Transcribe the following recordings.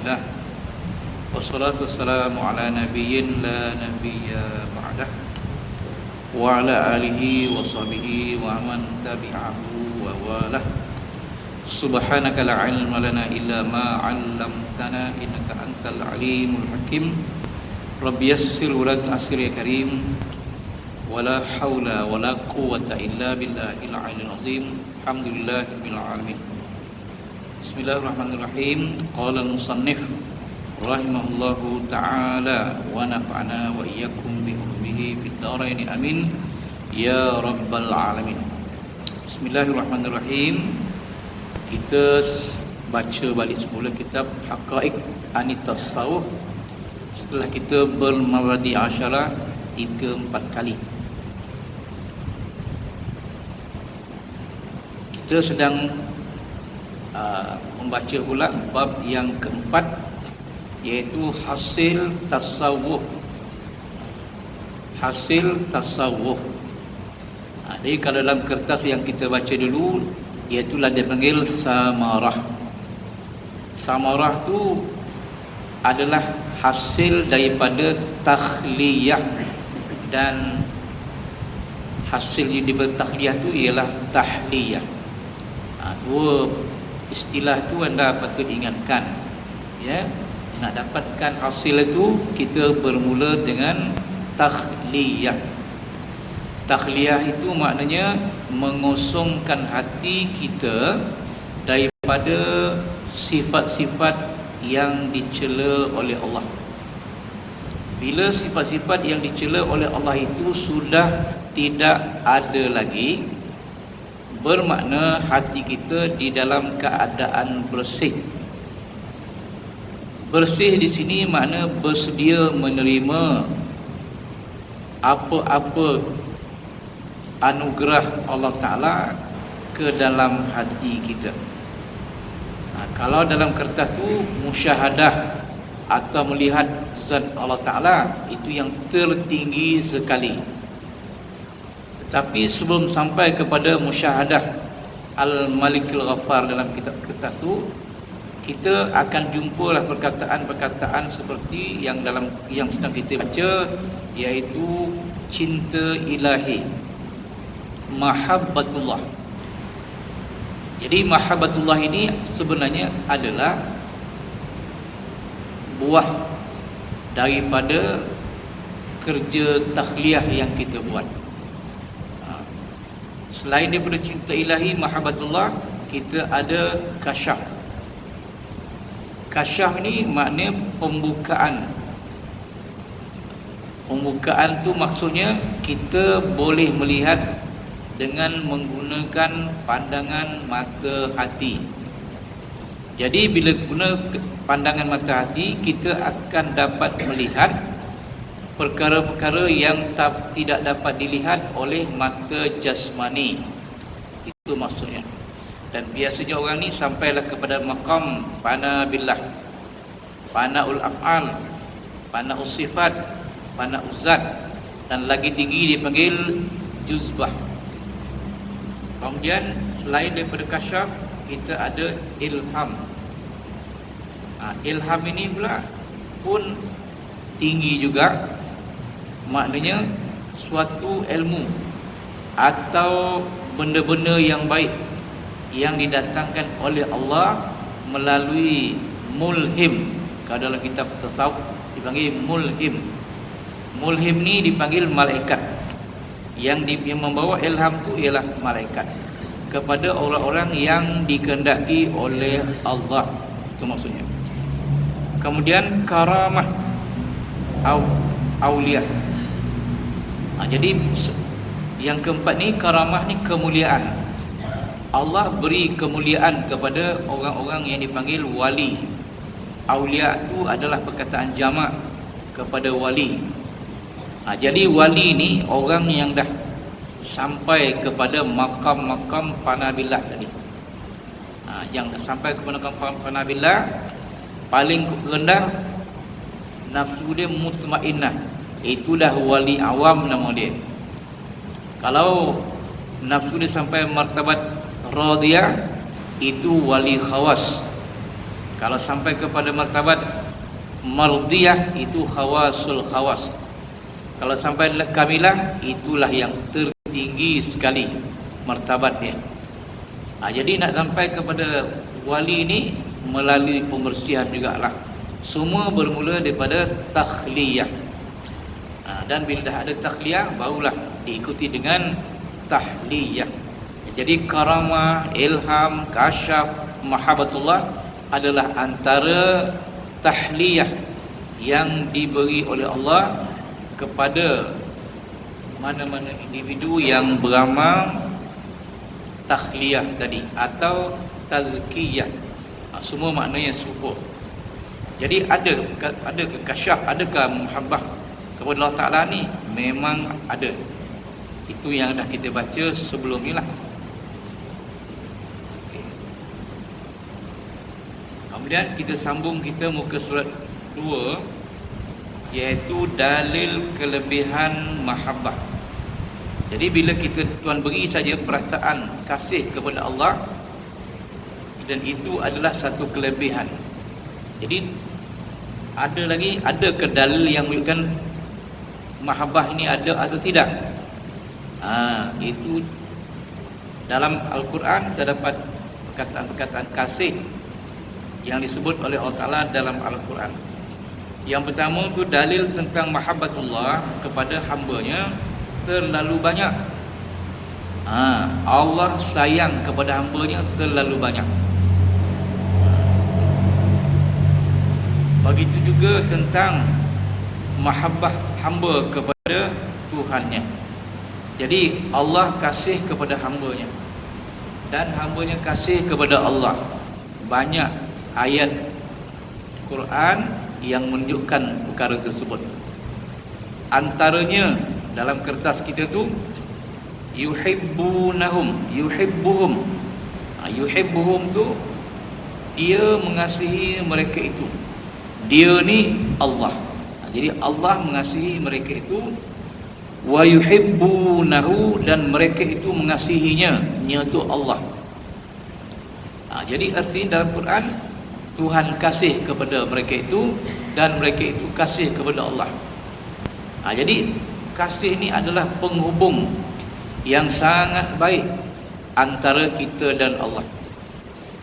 له والصلاة والسلام على نبي لا نبي بعده وعلى آله وصحبه ومن تبعه ووالاه. سبحانك لا علم لنا إلا ما علمتنا إنك أنت العليم الحكيم. رب يسر ولا تعسر يا كريم ولا حول ولا قوة إلا بالله العلي العظيم. الحمد لله رب العالمين. بسم الله الرحمن الرحيم. قال المصنف رحمه الله تعالى ونفعنا وإياكم بعلومه في الدارين آمين ya rabbal alamin. Bismillahirrahmanirrahim. Kita baca balik semula kitab Haqaiq An-Tasawuf setelah kita bermaradi asyara 3-4 kali. Kita sedang membaca pula bab yang keempat, iaitu hasil tasawuf. Hasil tasawuf. Jadi kalau dalam kertas yang kita baca dulu, iaitulah dia panggil samarah. Samarah tu adalah hasil daripada takhliyah, dan hasil yang daripada takhliyah tu ialah tahliyah. Dua istilah tu anda patut ingatkan, ya. Nak dapatkan hasil itu kita bermula dengan takhliyah. Takhliyah itu maknanya mengosongkan hati kita daripada sifat-sifat yang dicela oleh Allah. Bila sifat-sifat yang dicela oleh Allah itu sudah tidak ada lagi, bermakna hati kita di dalam keadaan bersih. Bersih di sini makna bersedia menerima apa-apa anugerah Allah Ta'ala ke dalam hati kita. Kalau dalam kertas tu musyahadah atau melihat zat Allah Ta'ala, itu yang tertinggi sekali. Tetapi sebelum sampai kepada musyahadah Al-Malikul Ghaffar dalam kitab kertas tu, kita akan jumpalah perkataan-perkataan seperti yang sedang kita baca, iaitu cinta ilahi, mahabbatullah. Jadi mahabbatullah ini sebenarnya adalah buah daripada kerja takhliyah yang kita buat. Selain daripada cinta ilahi, mahabbatullah, kita ada kasyaf. Kasyaf ni maknanya pembukaan. Pembukaan tu maksudnya kita boleh melihat dengan menggunakan pandangan mata hati. Jadi bila guna pandangan mata hati, kita akan dapat melihat perkara-perkara yang tidak dapat dilihat oleh mata jasmani. Itu maksudnya. Dan biasanya orang ni sampailah kepada maqam fana billah, fanaul af'al, fanaul sifat, fanaul zat, dan lagi tinggi dipanggil juzbah. Kemudian selain daripada kasyaf, kita ada ilham. Ilham ini pula pun tinggi juga. Maknanya suatu ilmu atau benda-benda yang baik yang didatangkan oleh Allah melalui mulhim. Kalau dalam kitab tasawuf dipanggil mulhim. Mulhim ni dipanggil malaikat. Yang membawa ilham tu ialah malaikat kepada orang-orang yang dikehendaki oleh Allah. Itu maksudnya. Kemudian karamah aulia. Jadi yang keempat ni, karamah ni kemuliaan. Allah beri kemuliaan kepada orang-orang yang dipanggil wali. Aulia tu adalah perkataan jamak kepada wali. Jadi wali ni orang yang dah sampai kepada makam-makam fanabillah tadi. Yang dah sampai kepada makam fanabillah, paling rendah nafsu dia mutmainnah. Itulah wali awam nama dia. Kalau nafsu dia sampai martabat radiyah, itu wali khawas. Kalau sampai kepada martabat mardiyah, itu khawasul khawas. Kalau sampai kamilah, itulah yang tertinggi sekali martabatnya. Jadi nak sampai kepada wali ini melalui pembersihan jugalah. Semua bermula daripada takhliyah. Dan bila dah ada takhliyah, barulah diikuti dengan tahliyah. Jadi karamah, ilham, kasyaf, mahabbatullah adalah antara tahliyah yang diberi oleh Allah kepada mana-mana individu yang beramal takhliyah tadi atau tazkiyah. Semua maknanya serupa. Jadi ada kasyaf, adakah muhabbah kepada Allah Ta'ala ni? Memang ada. Itu yang dah kita baca sebelum ni lah. Kemudian kita sambung, kita muka surat 2, iaitu dalil kelebihan mahabbah. Jadi bila kita Tuhan beri saja perasaan kasih kepada Allah, dan itu adalah satu kelebihan. Jadi ada ke dalil yang menunjukkan mahabbah ini ada atau tidak? Itu dalam Al-Quran terdapat perkataan-perkataan kasih yang disebut oleh Allah Ta'ala dalam Al-Quran. Yang pertama tu dalil tentang mahabbatullah kepada hamba-Nya terlalu banyak. Allah sayang kepada hamba-Nya terlalu banyak. Begitu juga tentang mahabbah hamba kepada Tuhannya. Jadi Allah kasih kepada hamba-Nya dan hamba-Nya kasih kepada Allah. Banyak ayat Quran yang menunjukkan perkara tersebut. Antaranya dalam kertas kita tu yuhibbuhum. Yuhibbuhum tu dia mengasihi mereka itu. Dia ni Allah. Jadi Allah mengasihi mereka itu. Wa yuhibbunahu, dan mereka itu mengasihinya, iaitu Allah. Jadi artinya dalam Quran, Tuhan kasih kepada mereka itu dan mereka itu kasih kepada Allah. Jadi kasih ini adalah penghubung yang sangat baik antara kita dan Allah.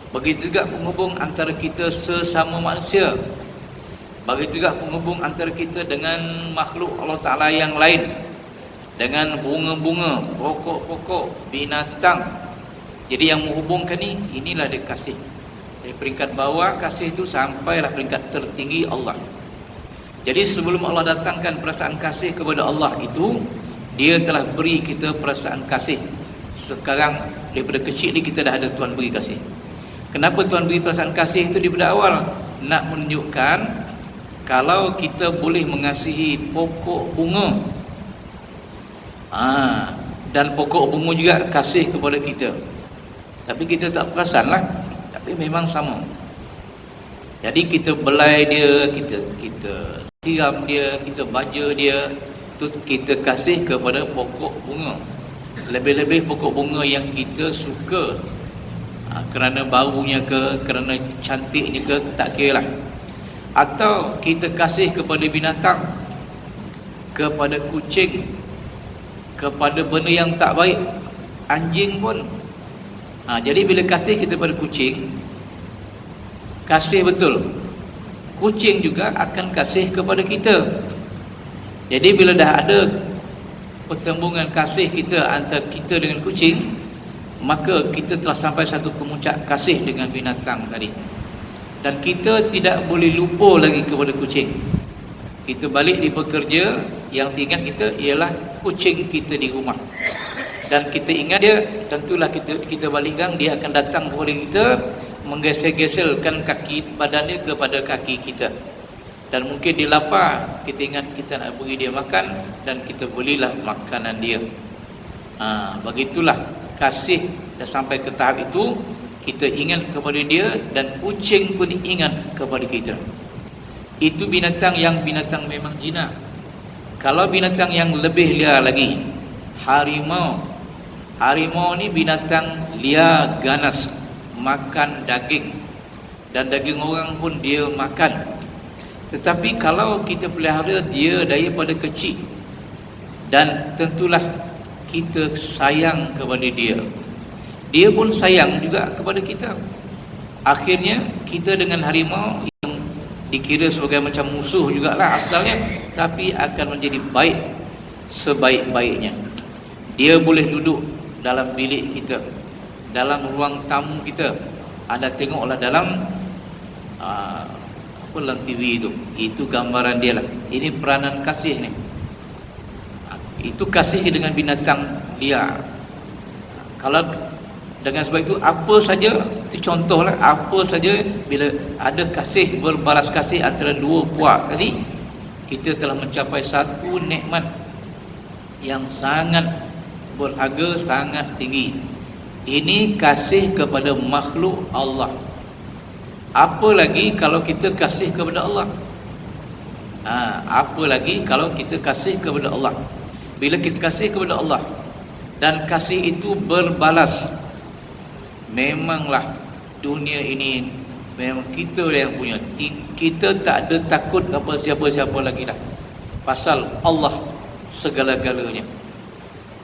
Begitu juga penghubung antara kita sesama manusia. Begitu juga penghubung antara kita dengan makhluk Allah Ta'ala yang lain, dengan bunga-bunga, pokok-pokok, binatang. Jadi yang menghubungkan inilah dia kasih. Dari peringkat bawah kasih itu sampailah peringkat tertinggi Allah. Jadi sebelum Allah datangkan perasaan kasih kepada Allah itu, Dia telah beri kita perasaan kasih. Sekarang daripada kecil ni kita dah ada Tuhan beri kasih. Kenapa Tuhan beri perasaan kasih itu daripada awal? Nak menunjukkan kalau kita boleh mengasihi pokok bunga, dan pokok bunga juga kasih kepada kita, tapi kita tak perasan lah, tapi memang sama. Jadi kita belai dia, kita siram dia, kita baja dia, itu kita kasih kepada pokok bunga. Lebih-lebih pokok bunga yang kita suka, kerana baunya ke, kerana cantiknya ke, tak kira lah. Atau kita kasih kepada binatang, kepada kucing, kepada benda yang tak baik, anjing pun. Jadi bila kasih kita pada kucing, kasih betul, kucing juga akan kasih kepada kita. Jadi bila dah ada persambungan kasih kita antara kita dengan kucing, maka kita telah sampai satu kemuncak kasih dengan binatang tadi. Dan kita tidak boleh lupa lagi kepada kucing. Kita balik di pekerja, yang ingat kita ialah kucing kita di rumah. Dan kita ingat dia, tentulah kita balik gang, dia akan datang kepada kita, menggesel-geselkan kaki badan dia kepada kaki kita. Dan mungkin dia lapar, kita ingat kita nak beri dia makan, dan kita berilah makanan dia. Begitulah kasih dah sampai ke tahap itu, kita ingat kepada dia, dan kucing pun ingat kepada kita. Itu binatang yang binatang memang jinak. Kalau binatang yang lebih liar lagi, harimau. Harimau ni binatang liar ganas, makan daging. dan daging orang pun dia makan. Tetapi kalau kita pelihara dia daripada kecil, dan tentulah kita sayang kepada dia, dia pun sayang juga kepada kita. Akhirnya kita dengan harimau yang dikira sebagai macam musuh jugalah asalnya, tapi akan menjadi baik sebaik-baiknya. Dia boleh duduk dalam bilik kita, dalam ruang tamu kita. Anda tengoklah dalam dalam TV itu gambaran dia lah. Ini peranan kasih ni. Itu kasih dengan binatang liar. Kalau dengan sebab itu apa saja, itu contohlah, apa saja bila ada kasih, berbalas kasih antara dua puak tadi, kita telah mencapai satu nikmat yang sangat berharga, sangat tinggi. Ini kasih kepada makhluk Allah. Apa lagi kalau kita kasih kepada Allah? Apa lagi kalau kita kasih kepada Allah? Bila kita kasih kepada Allah dan kasih itu berbalas, memanglah dunia ini memang kita yang punya. Kita tak ada takut apa siapa-siapa lagi dah. Pasal Allah segala-galanya.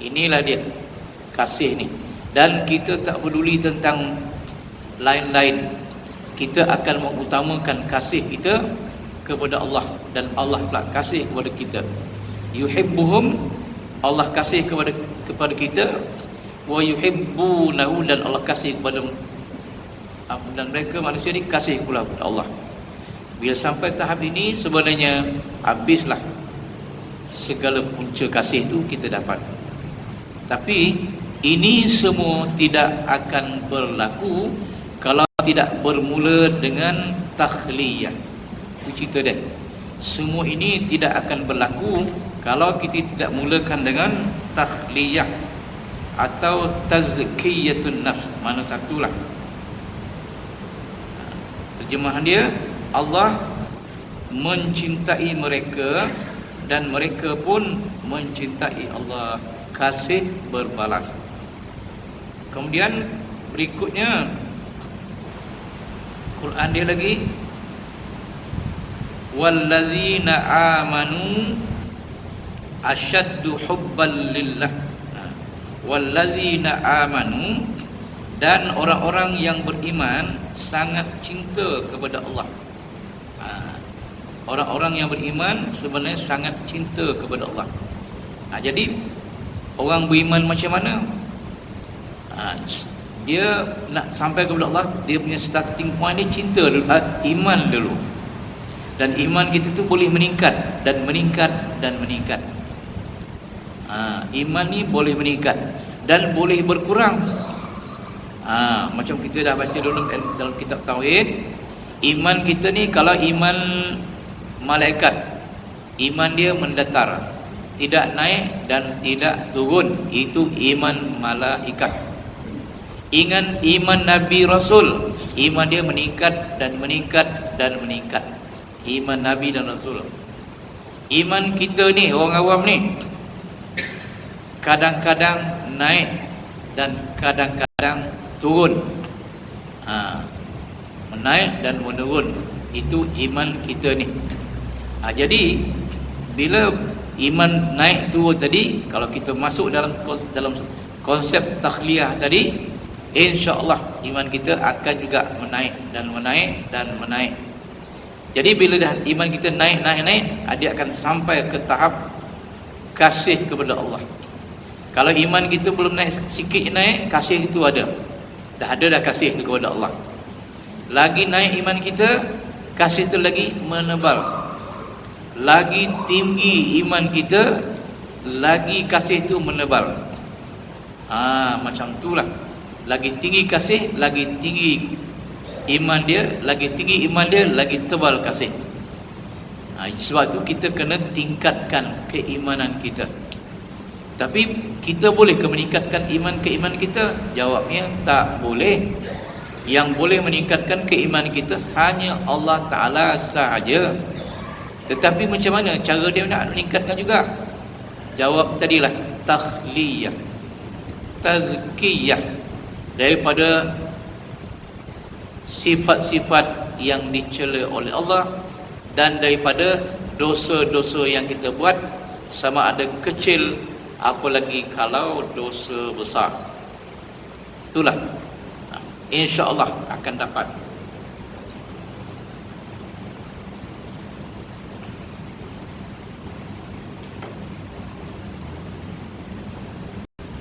Inilah dia kasih ni. Dan kita tak peduli tentang lain-lain. Kita akan mengutamakan kasih kita kepada Allah, dan Allah pula kasih kepada kita. Yuhibbuhum, Allah kasih kepada kita, wa yuhibbunahu, dan Allah kasih kepada, dan mereka manusia ni kasih pula kepada Allah. Bila sampai tahap ini, sebenarnya habislah segala punca kasih itu kita dapat. Tapi ini semua tidak akan berlaku kalau tidak bermula dengan takhliyah. Itu cerita dia. Semua ini tidak akan berlaku kalau kita tidak mulakan dengan takhliyah atau tazkiyatun nafs. Mana satulah. Terjemahan dia, Allah mencintai mereka dan mereka pun mencintai Allah. Kasih berbalas. Kemudian berikutnya Quran dia lagi, wallazina amanu asyaddu hubban lillah. Wallazina amanu, dan orang-orang yang beriman sangat cinta kepada Allah. Orang-orang yang beriman sebenarnya sangat cinta kepada Allah. Jadi orang beriman macam mana? Dia nak sampai kepada Allah, dia punya starting point ni cinta dulu, iman dulu. Dan iman kita tu boleh meningkat dan meningkat dan meningkat. Iman ni boleh meningkat dan boleh berkurang. Macam kita dah baca dulu dalam kitab tauhid, iman kita ni kalau iman malaikat, iman dia mendatar, tidak naik dan tidak turun. Itu iman malaikat. Iman Nabi Rasul, iman dia meningkat dan meningkat dan meningkat. Iman Nabi dan Rasul. Iman kita ni, orang awam ni, kadang-kadang naik dan kadang-kadang turun. Menaik dan menurun. Itu iman kita ni. Jadi bila iman naik turun tadi, kalau kita masuk dalam konsep takhliyah tadi, insya-Allah iman kita akan juga menaik dan menaik dan menaik. Jadi bila dah iman kita naik, dia akan sampai ke tahap kasih kepada Allah. Kalau iman kita belum naik, sikit naik, kasih itu ada. Dah kasih itu kepada Allah. Lagi naik iman kita, kasih itu lagi menebal. Lagi tinggi iman kita, lagi kasih itu menebal. Macam itulah. Lagi tinggi kasih, lagi tinggi iman dia, lagi tinggi iman dia, lagi tebal kasih. Sebab itu kita kena tingkatkan keimanan kita. Tapi kita boleh ke meningkatkan keimanan kita? Jawabnya tak boleh. Yang boleh meningkatkan keimanan kita hanya Allah Ta'ala sahaja. Tetapi macam mana cara dia nak meningkatkan juga? Jawab tadilah, takhliyah, tazkiyah. Daripada sifat-sifat yang dicela oleh Allah, dan daripada dosa-dosa yang kita buat, sama ada kecil, apalagi kalau dosa besar. Itulah insya-Allah akan dapat.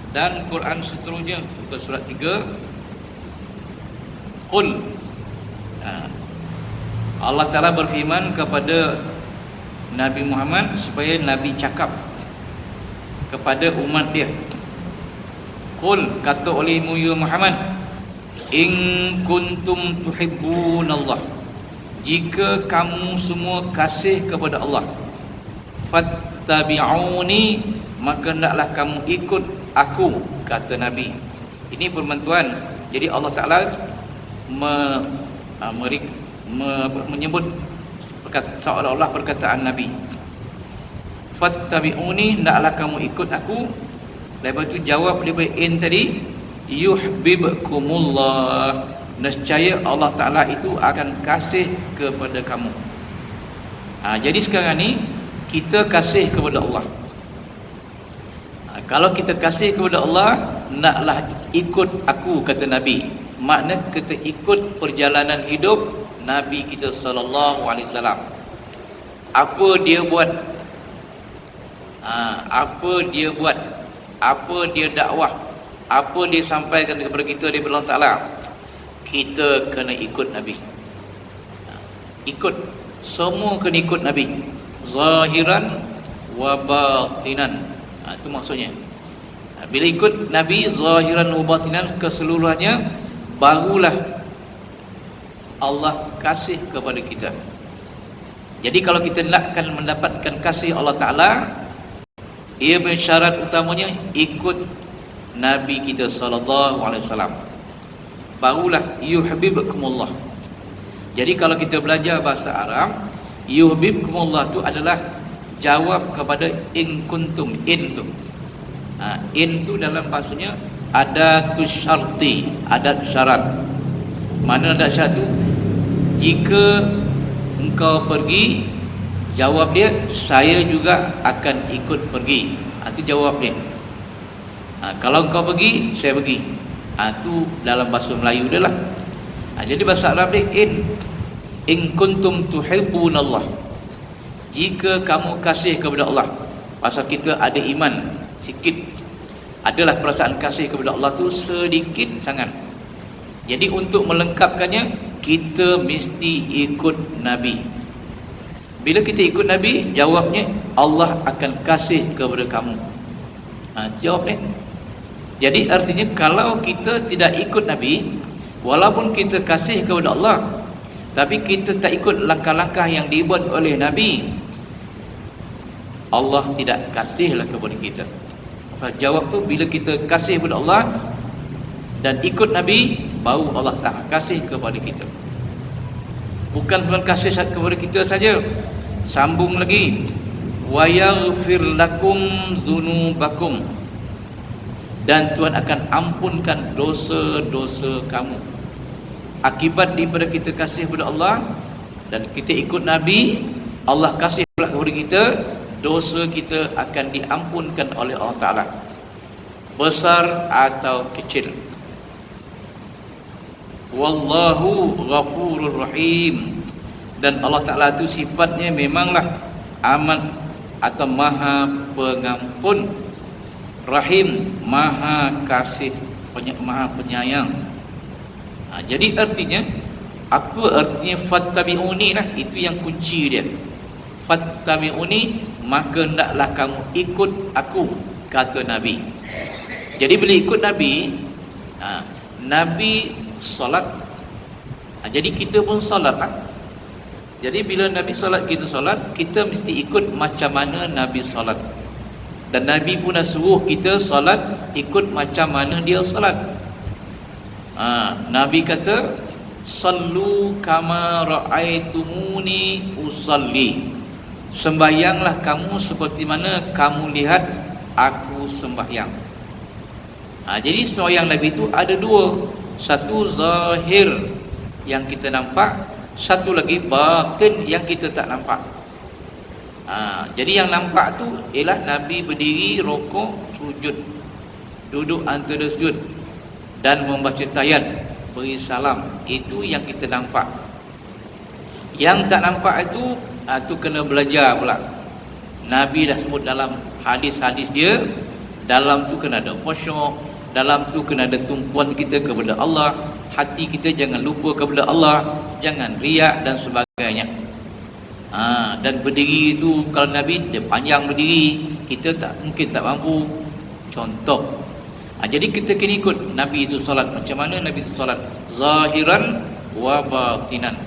Dan Quran seterusnya, muka surat 3, Qul, Allah Ta'ala berfirman kepada Nabi Muhammad supaya Nabi cakap kepada umat dia. Qul, kata olehmu ya Muhammad, in kuntum tuhibbunallah, jika kamu semua kasih kepada Allah, fattabi'uni, maka hendaklah kamu ikut aku, kata Nabi. Ini permentuan. Jadi Allah Ta'ala menyebut seolah-olah perkataan Nabi. Fattabi'uni, hendaklah kamu ikut aku. Lepas tu jawab daripada in tadi, yuhibbukumullah, nescaya Allah Ta'ala itu akan kasih kepada kamu. Jadi sekarang ni kita kasih kepada Allah. Kalau kita kasih kepada Allah, naklah ikut aku, kata Nabi. Makna kita ikut perjalanan hidup Nabi kita sallallahu alaihi wasallam. Apa dia buat, apa dia buat, apa dia dakwah, apa dia sampaikan kepada kita daripada Allah Ta'ala, kita kena ikut Nabi. Ikut, semua kena ikut Nabi, zahiran wa batinan. Itu maksudnya. Bila ikut Nabi zahiran wa batinan, keseluruhannya, barulah Allah kasih kepada kita. Jadi kalau kita nakkan mendapatkan kasih Allah Ta'ala, ia bersyarat utamanya ikut Nabi kita sallallahu alaihi wasallam. Barulah yuhibbukumullah. Jadi kalau kita belajar bahasa Arab, yuhibbukumullah itu adalah jawab kepada in kuntum. In tu, in tu dalam bahasanya adatus syarti, adat syarat. Mana adat syarat tu? Jika engkau pergi, jawab dia, saya juga akan ikut pergi. Itu jawab dia. Kalau engkau pergi, saya pergi. Itu dalam bahasa Melayu dia lah. Jadi bahasa Arab dia in kuntum tuhibbunallah, jika kamu kasih kepada Allah. Pasal kita ada iman sikit, adalah perasaan kasih kepada Allah tu sedikit sangat. Jadi untuk melengkapkannya, kita mesti ikut Nabi. Bila kita ikut Nabi, jawabnya Allah akan kasih kepada kamu. Jawabnya. Jadi artinya kalau kita tidak ikut Nabi, walaupun kita kasih kepada Allah, tapi kita tak ikut langkah-langkah yang dibuat oleh Nabi, Allah tidak kasihlah kepada kita. Jawab tu, bila kita kasih kepada Allah dan ikut Nabi, baru Allah Ta'ala kasih kepada kita. Bukan cuma kasih kepada kita saja, sambung lagi, wa yaghfir lakum dzunubakum, dan Tuhan akan ampunkan dosa-dosa kamu. Akibat daripada kita kasih kepada Allah dan kita ikut Nabi, Allah kasih kepada kita, dosa kita akan diampunkan oleh Allah Ta'ala, besar atau kecil. Wallahu ghafurur rahim, dan Allah Ta'ala itu sifatnya memanglah amat atau maha pengampun, rahim, maha kasih, maha penyayang. Jadi artinya, apa artinya fattabi'uni lah, itu yang kunci dia. Fattabi'uni, maka hendaklah kamu ikut aku, kata Nabi. Jadi bila ikut Nabi, Nabi solat, jadi kita pun solat. Jadi bila Nabi solat, kita solat, kita mesti ikut macam mana Nabi solat. Dan Nabi pun dah suruh kita solat ikut macam mana dia solat. Nabi kata, sallu kama ra'aitumuni usalli, sembahyanglah kamu seperti mana kamu lihat aku sembahyang. Jadi sembahyang Nabi itu ada dua. Satu zahir, yang kita nampak, satu lagi batin yang kita tak nampak. Jadi yang nampak tu ialah Nabi berdiri, rokok, sujud, duduk antara sujud dan membaca tayat, beri salam. Itu yang kita nampak. Yang tak nampak itu kena belajar pula. Nabi dah sebut dalam hadis-hadis dia, dalam tu kena ada khusyuk, dalam tu kena ada tumpuan kita kepada Allah, hati kita jangan lupa kepada Allah, jangan riak dan sebagainya. Dan berdiri itu, kalau Nabi dia panjang berdiri, kita mungkin tak mampu. Contoh, jadi kita kena ikut Nabi itu solat. Macam mana Nabi itu solat? Zahiran wa batinan.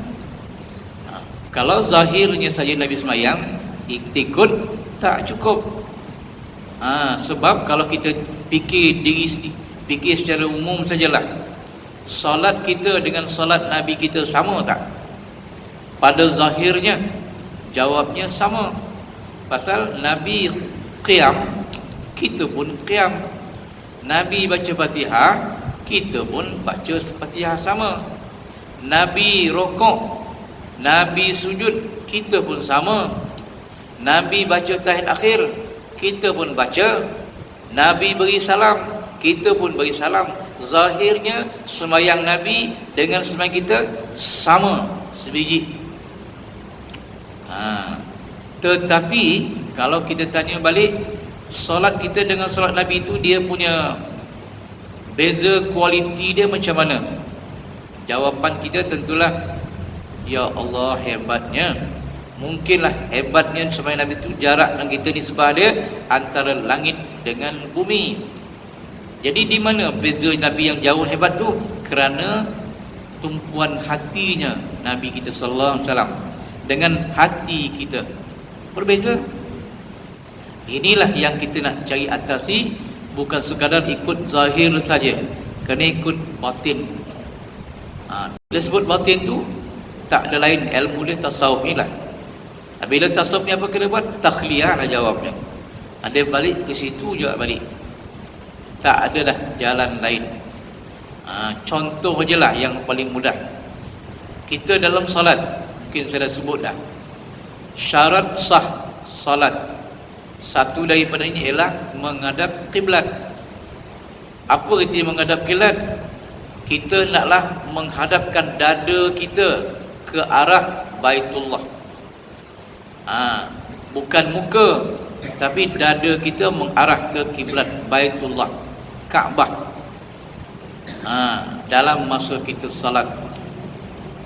Kalau zahirnya saja Nabi semayang, ikut tak cukup. Sebab kalau kita fikir secara umum sajalah, solat kita dengan solat Nabi kita sama tak? Pada zahirnya jawabnya sama. Pasal Nabi qiyam, kita pun qiyam. Nabi baca Fatihah, kita pun baca Fatihah sama. Nabi rokok, Nabi sujud, kita pun sama. Nabi baca tahiyat akhir, kita pun baca. Nabi beri salam, kita pun beri salam. Zahirnya sembahyang Nabi dengan sembahyang kita sama, sebiji. Tetapi kalau kita tanya balik, solat kita dengan solat Nabi itu dia punya beza kualiti dia macam mana? Jawapan kita tentulah, ya Allah hebatnya. Mungkinlah hebatnya sembahyang Nabi itu jarak dengan kita nisbah dia antara langit dengan bumi. Jadi di mana beza Nabi yang jauh hebat tu? Kerana tumpuan hatinya Nabi kita sallallahu alaihi wasallam dengan hati kita berbeza. Inilah yang kita nak cari atasi, bukan sekadar ikut zahir saja, kena ikut batin. Bila sebut batin tu, tak ada lain, ilmu dia tasawuf ni lah. Bila tasawuf ni apa kena buat? Takhliyah lah jawabnya. Dia balik ke situ juga balik, tak ada dah jalan lain. Contoh je lah yang paling mudah. Kita dalam salat, mungkin saya dah sebut dah, syarat sah salat, satu daripadanya ialah menghadap kiblat. Apa arti menghadap kiblat? Kita naklah menghadapkan dada kita ke arah Baitullah. Bukan muka, tapi dada kita mengarah ke kiblat Baitullah, Kaabah. Dalam masa kita salat.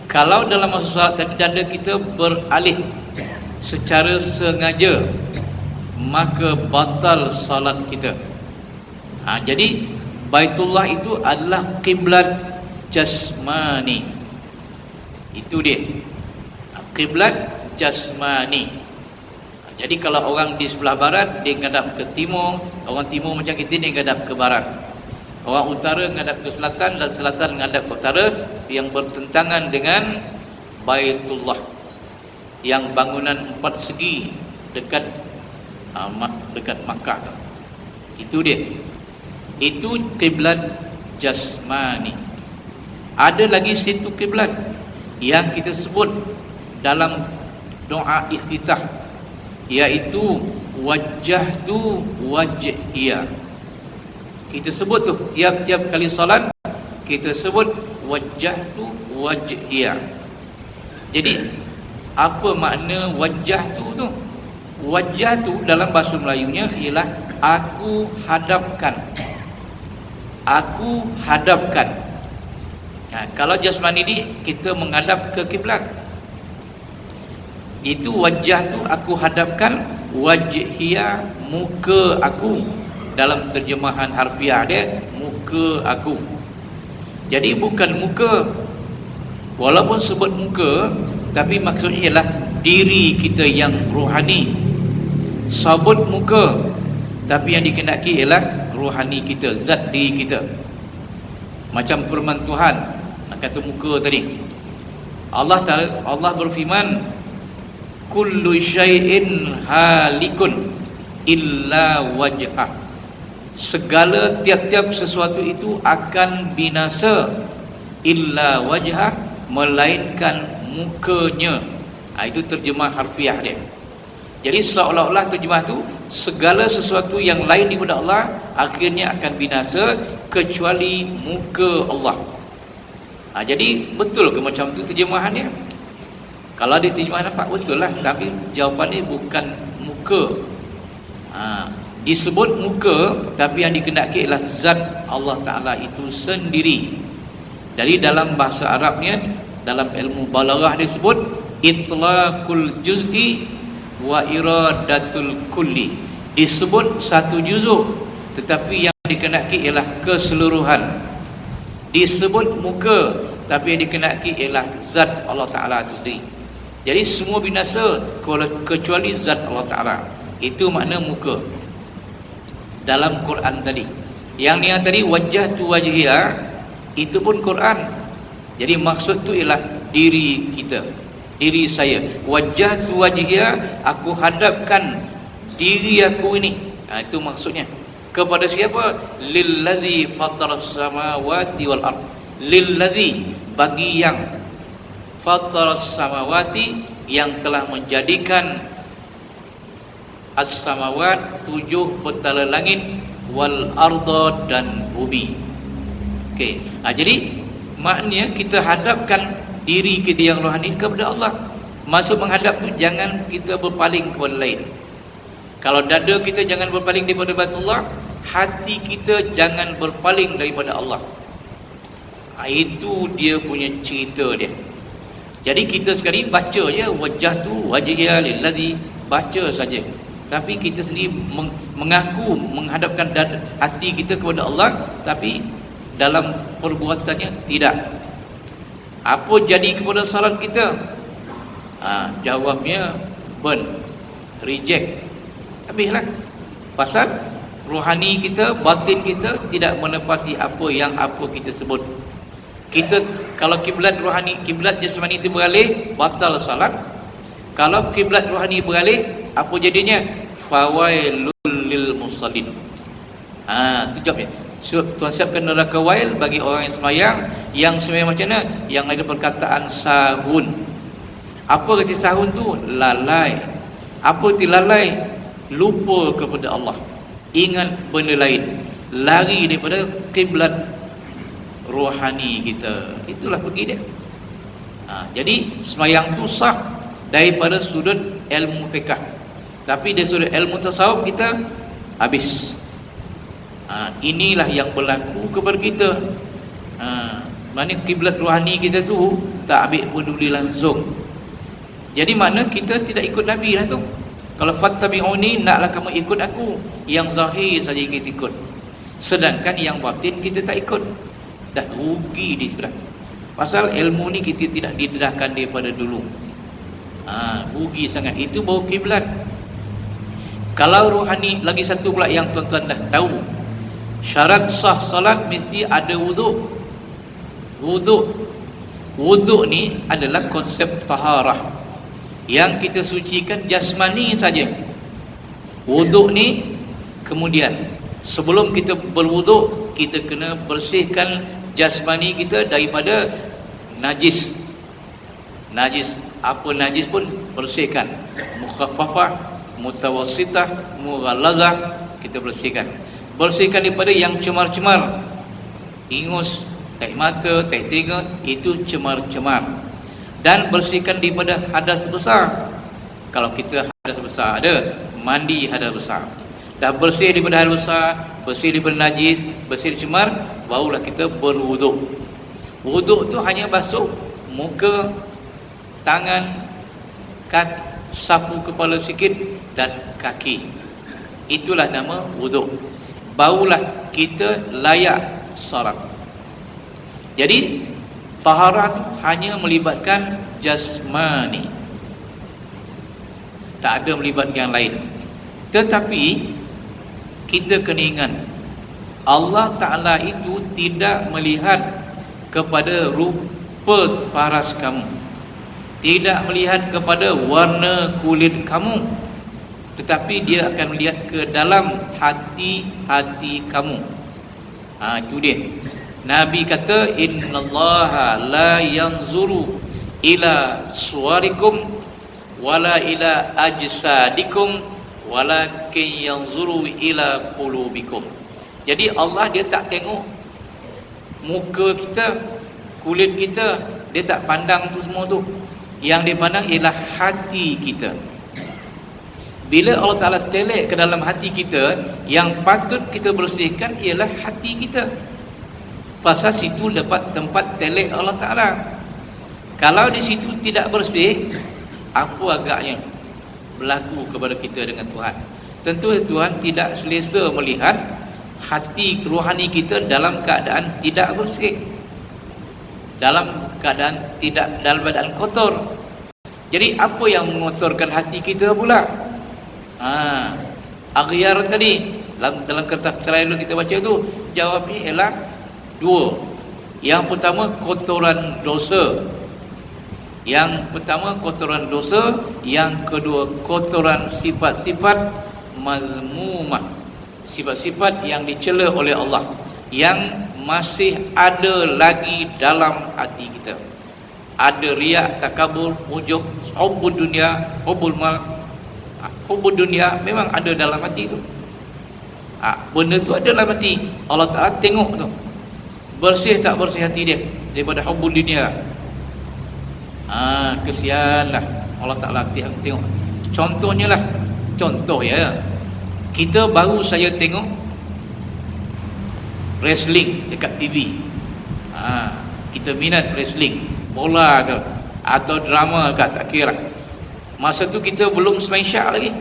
Kalau dalam masa salat tadi dada kita beralih secara sengaja, maka batal salat kita. Jadi Baitullah itu adalah kiblat jasmani. Itu dia, kiblat jasmani. Jadi kalau orang di sebelah barat, dia menghadap ke timur. Orang timur macam kita, dia menghadap ke barat. Orang utara menghadap ke selatan, dan selatan menghadap ke utara, yang bertentangan dengan Baitullah, yang bangunan 4 segi dekat Makkah. Itu dia. Itu kiblat jasmani. Ada lagi situ kiblat yang kita sebut dalam doa iftitah, iaitu wajjahtu wajhiya. Kita sebut tu tiap-tiap kali solat, kita sebut wajjahtu wajhiya. Jadi apa makna wajjahtu tu? Wajah tu dalam bahasa Melayunya ialah aku hadapkan. Aku hadapkan. Kalau jasmani ni kita menghadap ke kiblat. Itu wajah tu aku hadapkan, wajhiya muka aku. Dalam terjemahan harfiah dia, muka aku. Jadi bukan muka, walaupun sebut muka, tapi maksudnya ialah diri kita yang rohani. Sabut muka, tapi yang dikehendaki ialah rohani kita, zat diri kita. Macam firman Tuhan, nak kata muka tadi, Allah berfirman, kullu syai'in halikun illa wajhah. Segala tiap-tiap sesuatu itu akan binasa illa wajhah, melainkan mukanya. Itu terjemah harfiah dia. Jadi seolah-olah terjemah tu segala sesuatu yang lain daripada Allah akhirnya akan binasa kecuali muka Allah. Jadi betul ke macam tu terjemahannya? Kalau dia terjemahan nampak betul lah, tapi jawapannya bukan muka. Disebut muka, tapi yang dikehendaki adalah zat Allah Ta'ala itu sendiri. Jadi dalam bahasa Arabnya, dalam ilmu balaghah dia sebut itlaqul juz'i wa iradatul kulli. Disebut satu juzuk, tetapi yang dikehendaki ialah keseluruhan. Disebut muka, tapi yang dikehendaki ialah zat Allah Ta'ala itu sendiri. Jadi semua binasa kecuali zat Allah Ta'ala. Itu makna muka dalam Quran tadi. Yang ni tadi wajah tu wajhiha, itu pun Quran. Jadi maksud tu ialah diri kita, diri saya. Wajah tu wajhiha, aku hadapkan diri aku ini. Itu maksudnya. Kepada siapa? Lillazi fataras samawati wal ard. Lillazi, bagi yang fataras samawati, yang telah menjadikan as-samawat, 7 petala langit, wal arda, dan bumi. Okey. Jadi maknanya kita hadapkan diri kita yang rohani kepada Allah. Maksud menghadap tu jangan kita berpaling kepada lain. Kalau dada kita jangan berpaling daripada Baitullah, hati kita jangan berpaling daripada Allah. Itu dia punya cerita dia. Jadi kita sekali baca je wajah tu wajhiya lillazi, baca saja. Tapi kita sendiri mengaku menghadapkan hati kita kepada Allah, tapi dalam perbuatannya tidak. Apa jadi kepada salat kita? Jawabnya reject. Habislah. Pasal rohani kita, batin kita tidak menepati apa kita sebut. Kita kalau kiblat rohani, kiblat jasmani itu beralih, batal salat. Kalau kiblat rohani beralih, apa jadinya? Fawailul lil musallin. Itu jawabnya. Tuan siapkan neraka wail bagi orang yang sembahyang. Yang sembahyang macam mana? Yang ada perkataan sahun. Apa kata sahun tu? Lalai. Apa itu lalai? Lupa kepada Allah, ingat benda lain, lari daripada kiblat rohani kita. Itulah pergi dia. Jadi sembahyang tu sah daripada sudut ilmu fiqh, tapi dari sudut ilmu tasawuf kita habis. Inilah yang berlaku kepada kita. Mana kiblat rohani kita tu tak ambil peduli langsung. Jadi mana kita tidak ikut Nabi lah tu. Kalau fattabi'uni, naklah kamu ikut aku. Yang zahir saja kita ikut, sedangkan yang batin kita tak ikut. Dah rugi di sudah. Pasal ilmu ni kita tidak didedahkan daripada dulu. Rugi sangat. Itu baru kiblat. Kalau rohani, lagi satu pula yang tuan-tuan dah tahu, syarat sah salat mesti ada wuduk. Wuduk ni adalah konsep taharah yang kita sucikan jasmani saja. Wuduk ni kemudian sebelum kita berwuduk, kita kena bersihkan jasmani kita daripada najis. Apa najis pun bersihkan. Mukhaffafah, mutawassitah, mughallazah, kita bersihkan. Bersihkan daripada yang cemar-cemar, ingus, tahi mata, tahi telinga, itu cemar-cemar. Dan bersihkan daripada hadas besar. Kalau kita hadas besar ada, mandi hadas besar. Dah bersih daripada hadas besar, bersih daripada najis, bersih cemar, barulah kita berwuduk. Wuduk tu hanya basuh muka, tangan, sapu kepala sikit dan kaki. Itulah nama wuduk. Barulah kita layak salat. Jadi taharah tu hanya melibatkan jasmani, tak ada melibatkan yang lain. Tetapi kita kena ingat, Allah Ta'ala itu tidak melihat kepada rupa paras kamu, tidak melihat kepada warna kulit kamu, tetapi dia akan melihat ke dalam hati-hati kamu. Itu dia. Nabi kata, innallaha la yanzuru ila suwarikum wala ila ajsadikum walakin yanzuru ila qulubikum. Jadi Allah dia tak tengok muka kita, kulit kita, dia tak pandang tu semua tu. Yang dia pandang ialah hati kita. Bila Allah Ta'ala telek ke dalam hati kita, yang patut kita bersihkan ialah hati kita. Pasal situ dapat tempat telek Allah Ta'ala. Kalau di situ tidak bersih, apa agaknya berlaku kepada kita dengan Tuhan? Tentu Tuhan tidak selesa melihat hati rohani kita dalam keadaan tidak bersih, dalam keadaan kotor. Jadi apa yang mengotorkan hati kita pula? Aghyar tadi dalam kertas cerai kita baca tu, jawabnya ialah dua. Yang pertama kotoran dosa. Yang kedua kotoran sifat-sifat mazmumah, sifat-sifat yang dicela oleh Allah, yang masih ada lagi dalam hati kita. Ada riak, takabur, ujub, hubbud dunia, hubbul mal. Hubbud dunia memang ada dalam hati tu. Benda tu ada dalam hati. Allah Ta'ala tengok tu, bersih tak bersih hati dia daripada hubbud dunia. Kesianlah Allah Ta'ala tengok. Contohnya lah, contoh ya, kita baru saya tengok wrestling dekat TV. Kita minat wrestling, bola ke atau drama ke, tak kira. Masa tu kita belum semain syak lagi.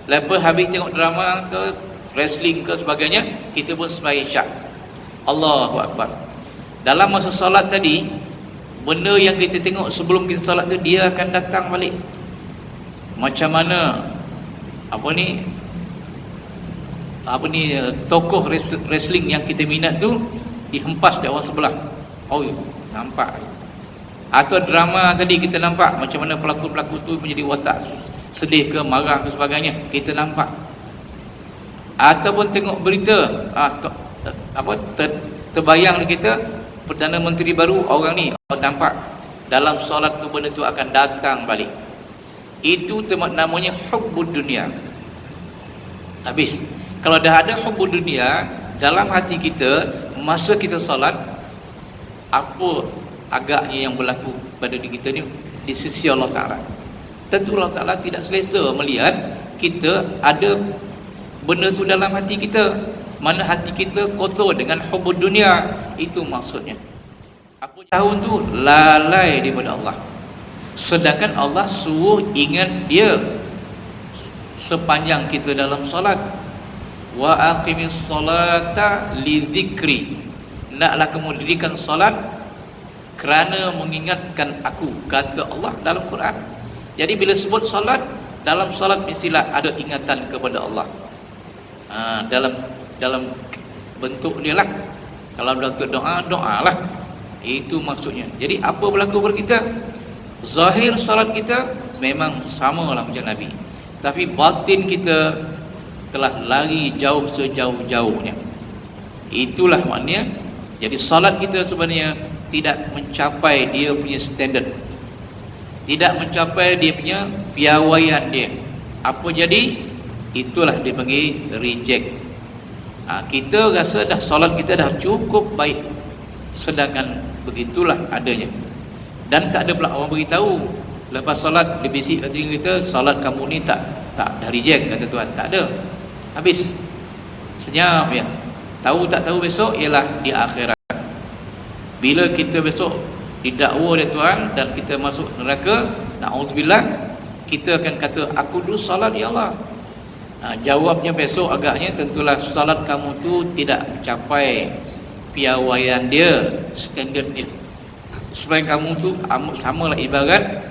Lepas habis tengok drama ke, wrestling ke sebagainya, kita pun semain syak. Allahu Akbar. Dalam masa solat tadi, benda yang kita tengok sebelum kita solat tu, dia akan datang balik. Macam mana tokoh wrestling yang kita minat tu dihempas dari orang sebelah. Oh, nampak. Atau drama tadi kita nampak macam mana pelakon-pelakon tu menjadi watak sedih ke, marah ke sebagainya, kita nampak. Ataupun tengok berita, terbayang kita Perdana Menteri baru, orang ni nampak dalam solat tu, benda tu akan datang balik. Itu namanya hubbud dunia. Habis. Kalau dah ada hubbud dunia dalam hati kita, masa kita solat, apa agaknya yang berlaku pada diri kita ni di sisi Allah Ta'ala? Tentu Allah Ta'ala tidak selesa melihat kita ada benda tu dalam hati kita. Mana hati kita kotor dengan hubbud dunia. Itu maksudnya. Apa tahun tu lalai daripada Allah. Sedangkan Allah suruh ingat dia sepanjang kita dalam solat. Wa aqimis solata li dzikri. Naklah kamu dirikan solat kerana mengingatkan aku, kata Allah dalam Quran. Jadi bila sebut solat, dalam solat mestilah ada ingatan kepada Allah. Dalam bentuk dia lah. Kalau bentuk doa, doalah. Itu maksudnya. Jadi apa berlaku pada kita? Zahir solat kita memang samalah macam Nabi, tapi batin kita telah lari jauh sejauh-jauhnya. Itulah maknanya. Jadi solat kita sebenarnya tidak mencapai dia punya standard, tidak mencapai dia punya piawaian dia. Apa jadi? Itulah dipanggil reject. Kita rasa dah solat kita dah cukup baik, sedangkan begitulah adanya. Dan tak ada pula orang beritahu lepas solat dia bisik kat telinga kita, solat kamu ni tak dah reject, kata Tuhan. Tak ada. Habis. Senyap ya. Tahu tak tahu besok ialah di akhirat. Bila kita besok didakwa oleh Tuhan dan kita masuk neraka, na'udzubillah, kita akan kata, aku dulu salat ya Allah. Jawabnya besok agaknya tentulah salat kamu tu tidak mencapai piawaian dia, standard dia. Supaya kamu tu samalah ibarat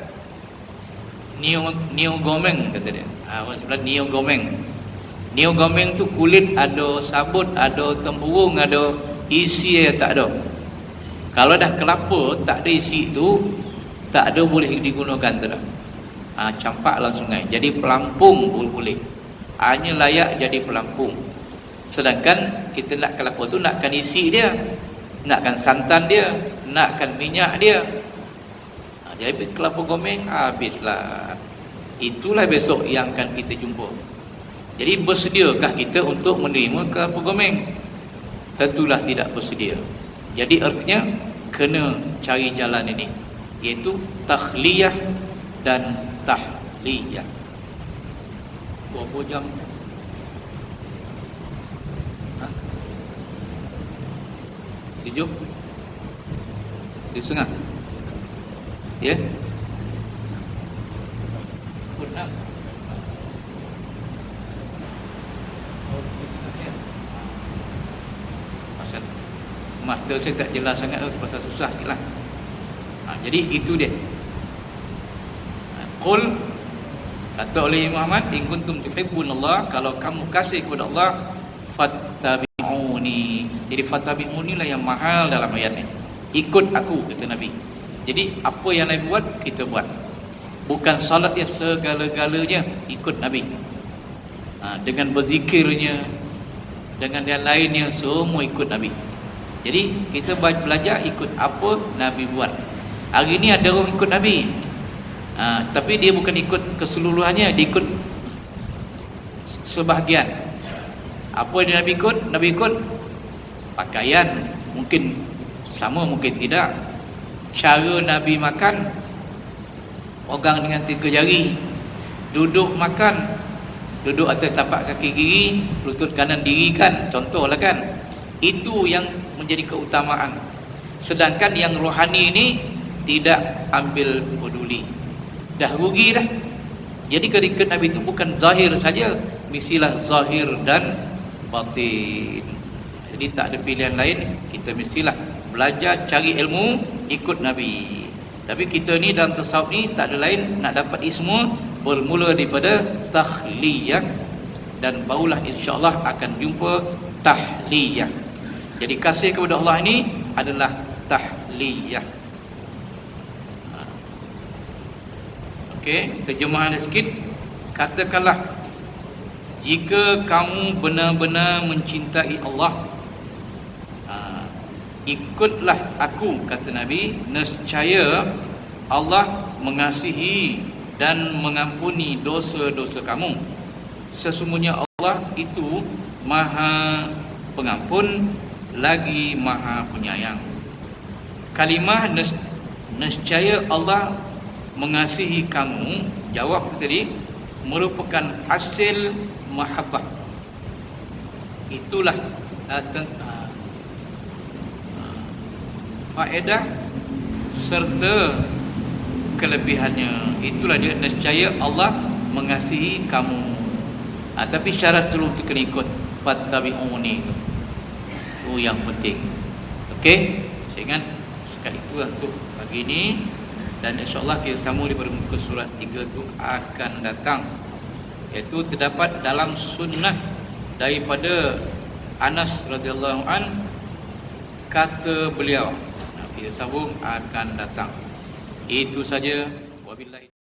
Neo Gomeng, kata dia. Orang sebelah Neo Gomeng. Neo Gomeng tu kulit ada sabut, ada tempurung, ada isi tak ada. Kalau dah kelapa tak ada isi tu, tak ada boleh digunakan tu dah. Campaklah sungai. Jadi pelampung boleh. Hanya layak jadi pelampung. Sedangkan kita nak kelapa tu nakkan isi dia. nakkan santan dia, nakkan minyak dia. Jadi kelapa gomeng habislah. Itulah besok yang akan kita jumpa. Jadi bersediakah kita untuk menerima kelapa gomeng? Tentulah tidak bersedia. Jadi artinya kena cari jalan ini, iaitu takhliyah dan tahliyah. Berapa jam? Tujuh? 7:30? Ya? Benar. Pasal master saya tak jelas sangat tu, pasal susah sikit lah. Jadi itu dia. Qul, kata oleh Muhammad, in kuntum tuhibbunallah, kalau kamu kasih kepada Allah, fattabi'uni. Jadi fattabi'uni lah yang mahal dalam ayat ni. Ikut aku, kata Nabi. Jadi apa yang Nabi buat, kita buat. Bukan salat yang segala-galanya, ikut Nabi. Dengan berzikirnya, dengan yang lainnya, semua ikut Nabi. Jadi kita belajar ikut apa Nabi buat. Hari ni ada orang ikut Nabi, tapi dia bukan ikut keseluruhannya, dia ikut sebahagian. Apa yang Nabi ikut? Nabi ikut pakaian, mungkin sama, mungkin tidak. Cara Nabi makan, pegang dengan 3 jari. Duduk makan, duduk atas tapak kaki kiri, lutut kanan dirikan, contohlah kan. Itu yang menjadi keutamaan. Sedangkan yang rohani ini tidak ambil peduli, dah rugi dah. Jadi ketika Nabi itu bukan zahir saja, mestilah zahir dan batin. Jadi tak ada pilihan lain, kita mestilah belajar cari ilmu, ikut Nabi. Tapi kita ni dalam tasawuf ni tak ada lain, nak dapat ini semua bermula daripada takhliyah, dan barulah insya-Allah akan jumpa tahliyah. Jadi kasih kepada Allah ini adalah tahliyah. Okey, terjemahan sikit. Katakanlah, jika kamu benar-benar mencintai Allah, ikutlah aku, kata Nabi, nescaya Allah mengasihi dan mengampuni dosa-dosa kamu. Sesungguhnya Allah itu Maha Pengampun lagi Maha Penyayang. Kalimah nescaya Allah mengasihi kamu, jawab tadi, merupakan hasil mahabbah. Itulah faedah serta kelebihannya. Itulah dia, nescaya Allah mengasihi kamu. Tapi syarat dulu kita kena ikut fattabi'uni itu. Itu yang penting. Okey, saya ingat sekali itulah untuk pagi ini. Dan insyaAllah kita sambung daripada muka surat 3 itu akan datang, iaitu terdapat dalam sunnah daripada Anas radhiyallahu an, kata beliau. Kita sambung akan datang. Itu saja. Wabillahi